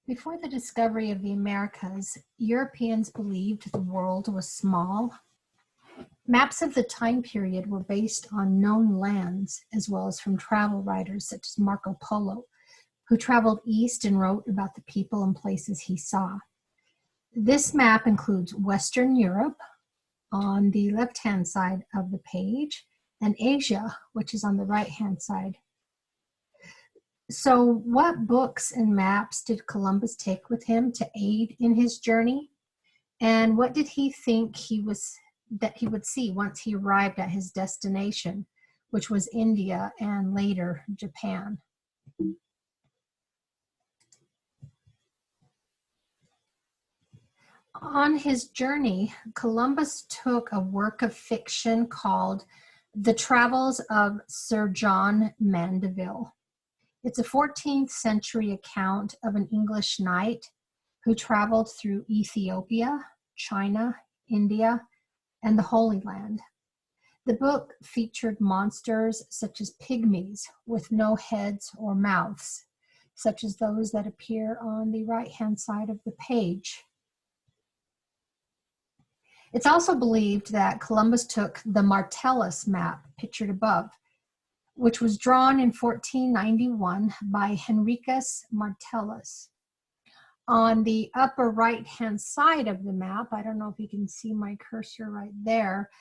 Before the discovery of the Americas, Europeans believed the world was small. Maps of the time period were based on known lands, as well as from travel writers such as Marco Polo, who traveled east and wrote about the people and places he saw. This map includes Western Europe on the left-hand side of the page, and Asia, which is on the right-hand side. So what books and maps did Columbus take with him to aid in his journey? And what did he think that he would see once he arrived at his destination, which was India and later Japan? On his journey, Columbus took a work of fiction called The Travels of Sir John Mandeville. It's a 14th century account of an English knight who traveled through Ethiopia, China, India, and the Holy Land. The book featured monsters such as pygmies with no heads or mouths, such as those that appear on the right-hand side of the page. It's also believed that Columbus took the Martellus map pictured above, which was drawn in 1491 by Henricus Martellus. On the upper right-hand side of the map, I don't know if you can see my cursor right there,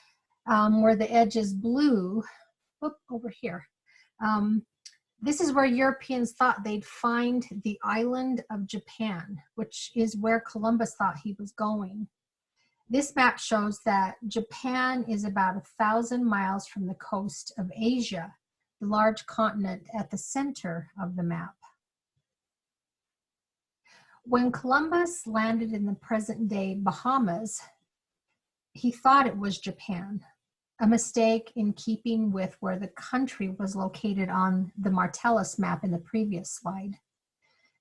where the edge is blue, over here. This is where Europeans thought they'd find the island of Japan, which is where Columbus thought he was going. This map shows that Japan is about 1,000 miles from the coast of Asia, the large continent at the center of the map. When Columbus landed in the present-day Bahamas, he thought it was Japan, a mistake in keeping with where the country was located on the Martellus map in the previous slide.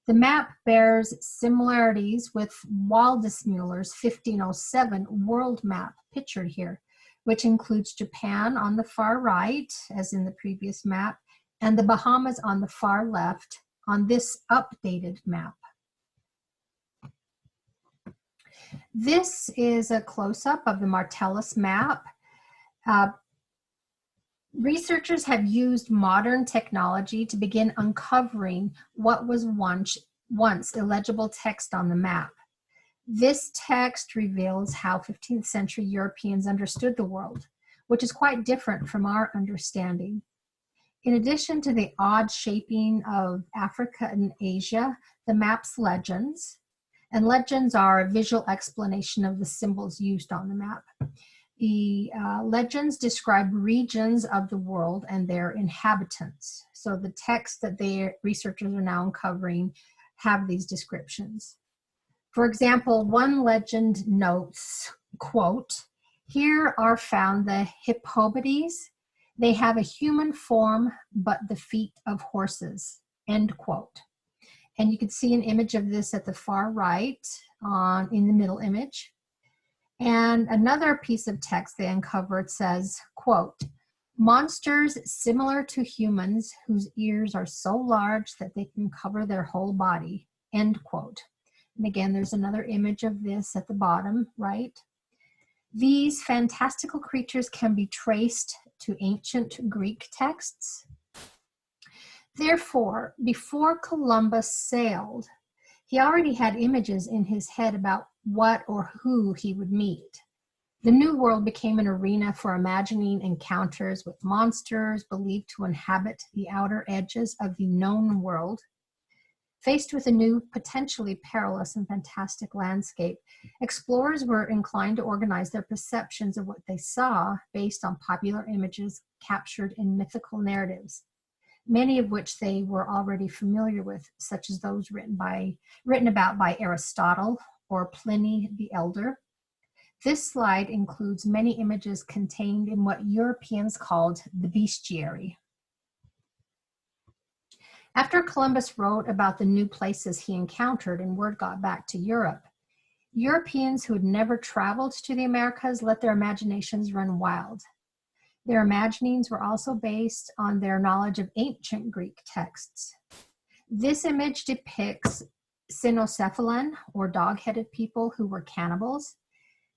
The map bears similarities with Waldseemüller's 1507 world map pictured here, which includes Japan on the far right, as in the previous map, and the Bahamas on the far left on this updated map. This is a close-up of the Martellus map. Researchers have used modern technology to begin uncovering what was once illegible text on the map. This text reveals how 15th century Europeans understood the world, which is quite different from our understanding. In addition to the odd shaping of Africa and Asia, the map's legends, and legends are a visual explanation of the symbols used on the map. The legends describe regions of the world and their inhabitants. So the texts that the researchers are now uncovering have these descriptions. For example, one legend notes, quote, "Here are found the Hippopodes. They have a human form, but the feet of horses," end quote. And you can see an image of this at the far right in the middle image. And another piece of text they uncovered says, quote, "Monsters similar to humans whose ears are so large that they can cover their whole body," end quote. And again, there's another image of this at the bottom right. These fantastical creatures can be traced to ancient Greek texts. Therefore, before Columbus sailed, he already had images in his head about what or who he would meet. The New World became an arena for imagining encounters with monsters believed to inhabit the outer edges of the known world. Faced with a new, potentially perilous and fantastic landscape, explorers were inclined to organize their perceptions of what they saw based on popular images captured in mythical narratives, many of which they were already familiar with, such as those written about by Aristotle or Pliny the Elder. This slide includes many images contained in what Europeans called the bestiary. After Columbus wrote about the new places he encountered and word got back to Europe, Europeans who had never traveled to the Americas let their imaginations run wild. Their imaginings were also based on their knowledge of ancient Greek texts. This image depicts cynocephalan, or dog-headed people who were cannibals.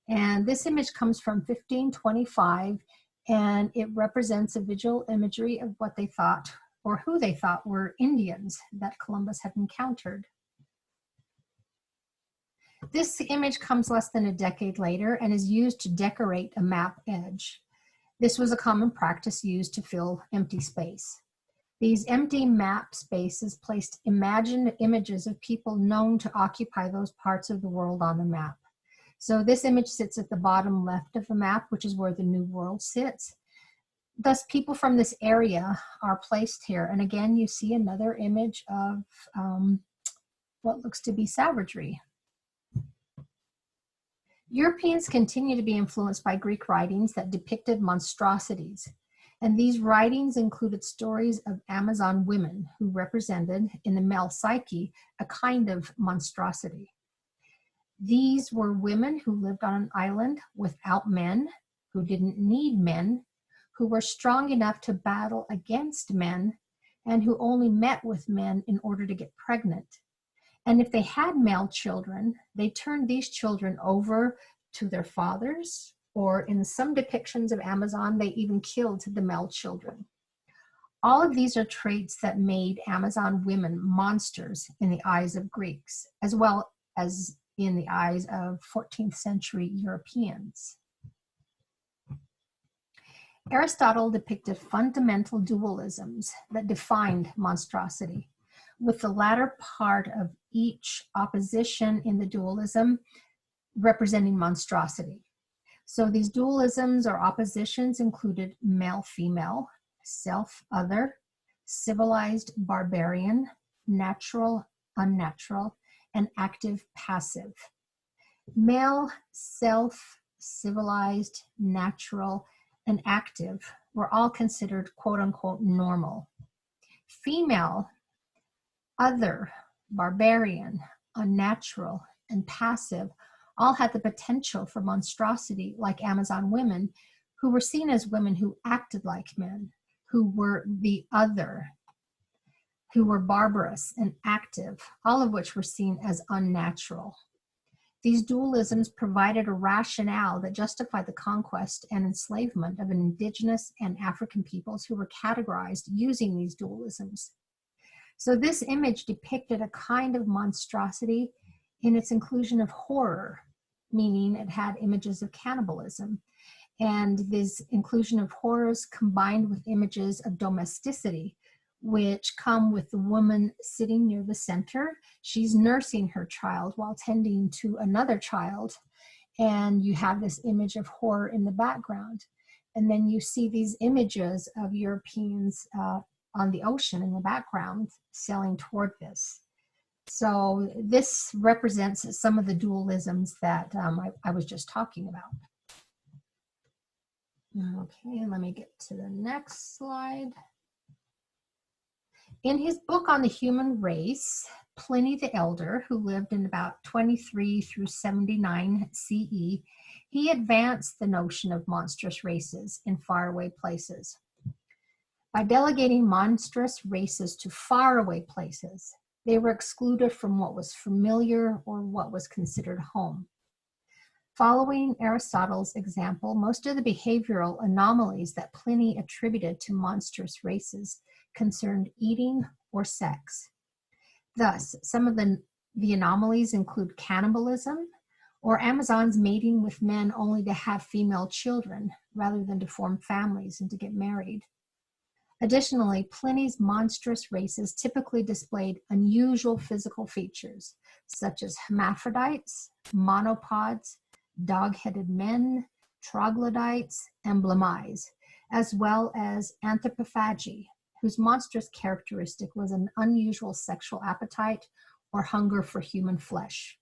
And this image comes from 1525, and it represents a visual imagery of what they thought, or who they thought were Indians that Columbus had encountered. This image comes less than a decade later and is used to decorate a map edge. This was a common practice used to fill empty space. These empty map spaces placed imagined images of people known to occupy those parts of the world on the map. So this image sits at the bottom left of the map, which is where the New World sits. Thus, people from this area are placed here. And again, you see another image of what looks to be savagery. Europeans continue to be influenced by Greek writings that depicted monstrosities. And these writings included stories of Amazon women who represented, in the male psyche, a kind of monstrosity. These were women who lived on an island without men, who didn't need men, who were strong enough to battle against men, and who only met with men in order to get pregnant. And if they had male children, they turned these children over to their fathers, or in some depictions of Amazon, they even killed the male children. All of these are traits that made Amazon women monsters in the eyes of Greeks, as well as in the eyes of 14th century Europeans. Aristotle depicted fundamental dualisms that defined monstrosity, with the latter part of each opposition in the dualism representing monstrosity. So these dualisms or oppositions included male-female, self-other, civilized barbarian, natural, unnatural, and active-passive. Male, self, civilized, natural, and active were all considered quote-unquote normal. Female, other, barbarian, unnatural, and passive all had the potential for monstrosity, like Amazon women, who were seen as women who acted like men, who were the other, who were barbarous and active, all of which were seen as unnatural. These dualisms provided a rationale that justified the conquest and enslavement of indigenous and African peoples who were categorized using these dualisms. So this image depicted a kind of monstrosity in its inclusion of horror, meaning it had images of cannibalism. And this inclusion of horrors combined with images of domesticity, which come with the woman sitting near the center. She's nursing her child while tending to another child. And you have this image of horror in the background. And then you see these images of Europeans on the ocean in the background sailing toward this. So this represents some of the dualisms that I was just talking about. Okay, let me get to the next slide. In his book on the human race, Pliny the Elder, who lived in about 23 through 79 CE, he advanced the notion of monstrous races in faraway places. By delegating monstrous races to faraway places, they were excluded from what was familiar or what was considered home. Following Aristotle's example, most of the behavioral anomalies that Pliny attributed to monstrous races concerned eating or sex. Thus, some of the anomalies include cannibalism, or Amazons mating with men only to have female children rather than to form families and to get married. Additionally, Pliny's monstrous races typically displayed unusual physical features, such as hermaphrodites, monopods, dog-headed men, troglodytes, and blemmyes, as well as anthropophagy, whose monstrous characteristic was an unusual sexual appetite or hunger for human flesh.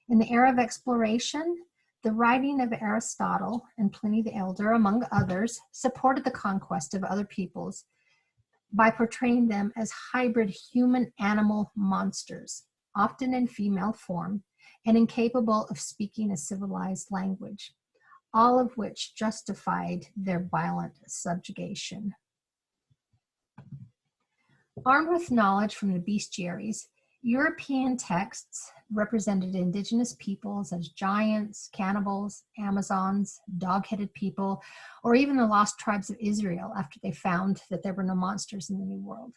In the era of exploration, the writing of Aristotle and Pliny the Elder, among others, supported the conquest of other peoples by portraying them as hybrid human-animal monsters, often in female form, and incapable of speaking a civilized language, all of which justified their violent subjugation. Armed with knowledge from the bestiaries, European texts represented indigenous peoples as giants, cannibals, Amazons, dog-headed people, or even the lost tribes of Israel after they found that there were no monsters in the New World.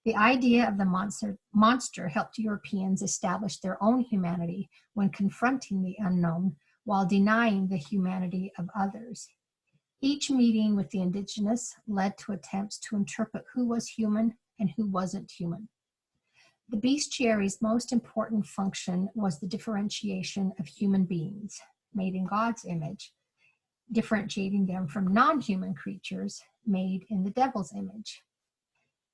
The idea of the monster helped Europeans establish their own humanity when confronting the unknown while denying the humanity of others. Each meeting with the indigenous led to attempts to interpret who was human and who wasn't human. The bestiary's most important function was the differentiation of human beings, made in God's image, differentiating them from non-human creatures made in the devil's image.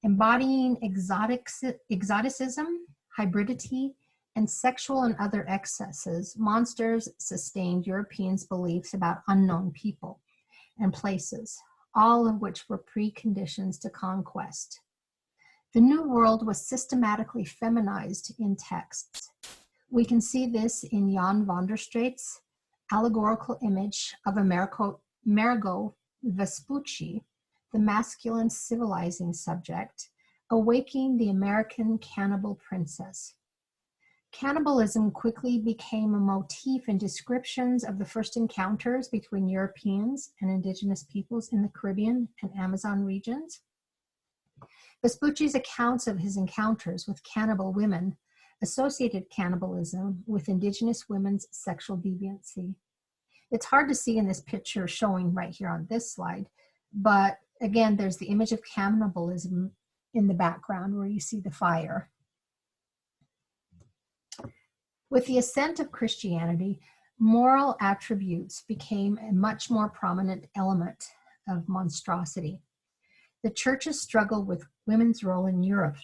Embodying exoticism, hybridity, and sexual and other excesses, monsters sustained Europeans' beliefs about unknown people and places, all of which were preconditions to conquest. The New World was systematically feminized in texts. We can see this in Jan van der Straat's allegorical image of Amerigo Vespucci, the masculine civilizing subject, awaking the American cannibal princess. Cannibalism quickly became a motif in descriptions of the first encounters between Europeans and indigenous peoples in the Caribbean and Amazon regions. Vespucci's accounts of his encounters with cannibal women associated cannibalism with indigenous women's sexual deviancy. It's hard to see in this picture showing right here on this slide, but again, there's the image of cannibalism in the background where you see the fire. With the ascent of Christianity, moral attributes became a much more prominent element of monstrosity. The church's struggle with women's role in Europe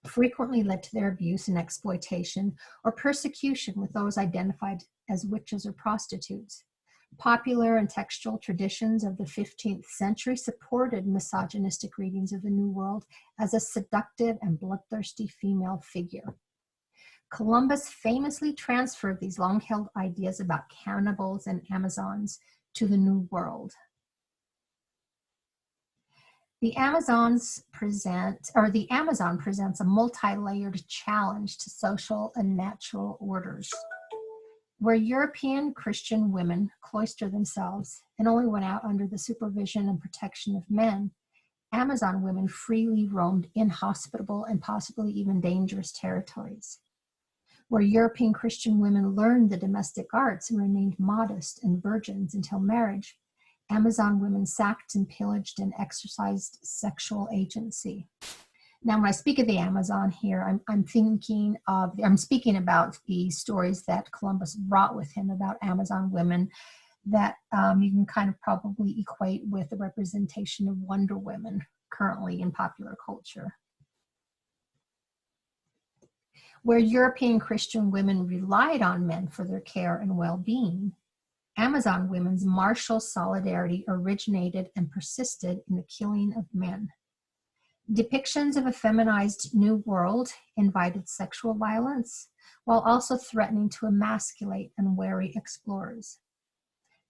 frequently led to their abuse and exploitation or persecution with those identified as witches or prostitutes. Popular and textual traditions of the 15th century supported misogynistic readings of the New World as a seductive and bloodthirsty female figure. Columbus famously transferred these long-held ideas about cannibals and Amazons to the New World. The Amazon presents a multi-layered challenge to social and natural orders. Where European Christian women cloistered themselves and only went out under the supervision and protection of men, Amazon women freely roamed inhospitable and possibly even dangerous territories. Where European Christian women learned the domestic arts and remained modest and virgins until marriage, Amazon women sacked and pillaged and exercised sexual agency. Now, when I speak of the Amazon here, I'm speaking about the stories that Columbus brought with him about Amazon women that you can kind of probably equate with the representation of Wonder Women currently in popular culture. Where European Christian women relied on men for their care and well-being, Amazon women's martial solidarity originated and persisted in the killing of men. Depictions of a feminized New World invited sexual violence while also threatening to emasculate unwary explorers.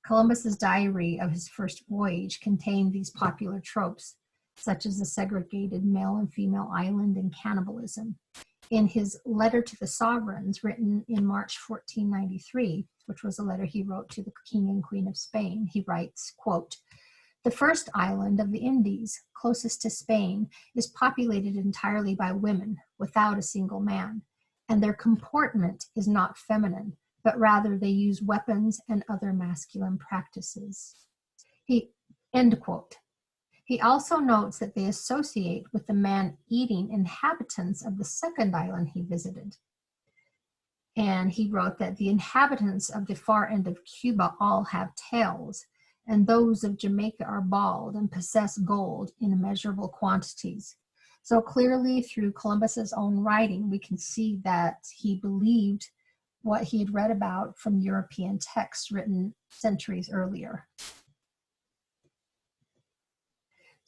Columbus's diary of his first voyage contained these popular tropes, such as the segregated male and female island and cannibalism. In his letter to the sovereigns, written in March 1493, which was a letter he wrote to the King and Queen of Spain, he writes, quote, "The first island of the Indies, closest to Spain, is populated entirely by women, without a single man, and their comportment is not feminine, but rather they use weapons and other masculine practices." End quote. He also notes that they associate with the man-eating inhabitants of the second island he visited. And he wrote that the inhabitants of the far end of Cuba all have tails, and those of Jamaica are bald and possess gold in immeasurable quantities. So clearly through Columbus's own writing, we can see that he believed what he had read about from European texts written centuries earlier.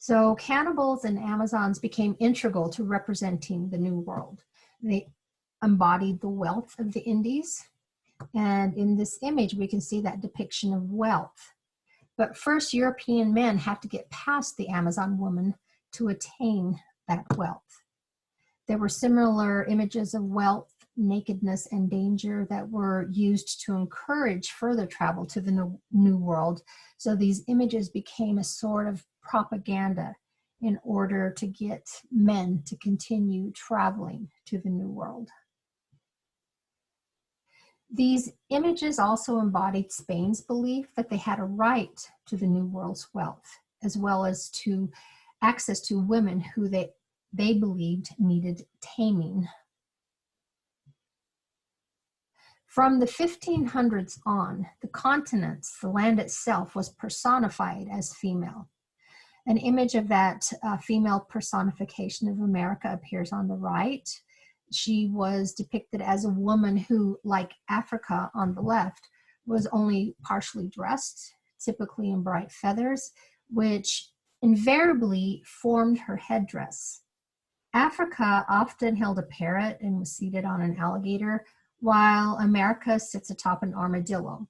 So cannibals and Amazons became integral to representing the New World. They embodied the wealth of the Indies. And in this image, we can see that depiction of wealth. But first, European men have to get past the Amazon woman to attain that wealth. There were similar images of wealth, nakedness, and danger that were used to encourage further travel to the New World. So these images became a sort of propaganda in order to get men to continue traveling to the New World. These images also embodied Spain's belief that they had a right to the New World's wealth, as well as to access to women who they believed needed taming. From the 1500s on, the continents, the land itself, was personified as female. An image of that female personification of America appears on the right. She was depicted as a woman who, like Africa on the left, was only partially dressed, typically in bright feathers, which invariably formed her headdress. Africa often held a parrot and was seated on an alligator, while America sits atop an armadillo.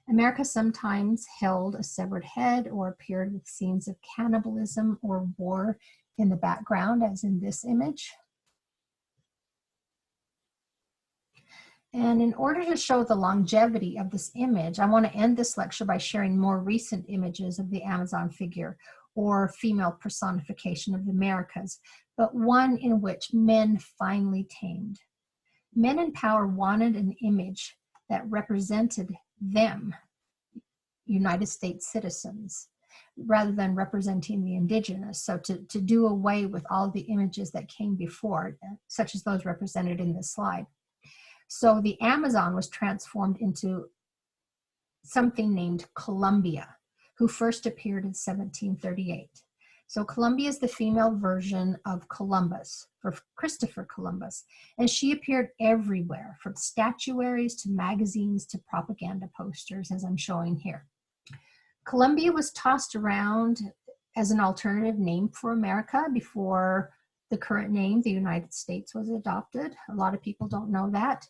America sometimes held a severed head or appeared with scenes of cannibalism or war in the background, as in this image. And in order to show the longevity of this image, I want to end this lecture by sharing more recent images of the Amazon figure, or female personification of the Americas, but one in which men finally tamed. Men in power wanted an image that represented them, United States citizens, rather than representing the indigenous. So to do away with all the images that came before, such as those represented in this slide. So the Amazon was transformed into something named Columbia, who first appeared in 1738. So Columbia is the female version of Columbus, or Christopher Columbus, and she appeared everywhere, from statuaries to magazines to propaganda posters, as I'm showing here. Columbia was tossed around as an alternative name for America before the current name, the United States, was adopted. A lot of people don't know that.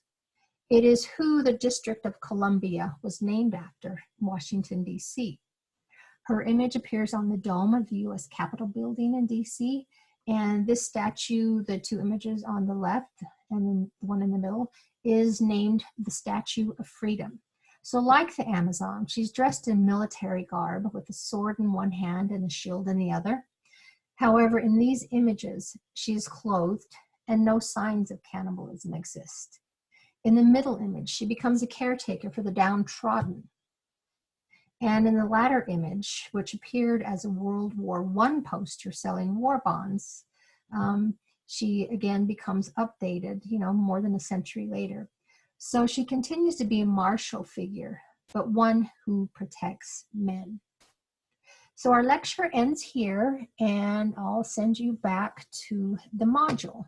It is who the District of Columbia was named after, Washington, D.C. Her image appears on the dome of the U.S. Capitol building in D.C., and this statue, the two images on the left and the one in the middle, is named the Statue of Freedom. So like the Amazon, she's dressed in military garb with a sword in one hand and a shield in the other. However, in these images, she is clothed and no signs of cannibalism exist. In the middle image, she becomes a caretaker for the downtrodden. And in the latter image, which appeared as a World War I poster selling war bonds, she again becomes updated, more than a century later. So she continues to be a martial figure, but one who protects men. So our lecture ends here, and I'll send you back to the module.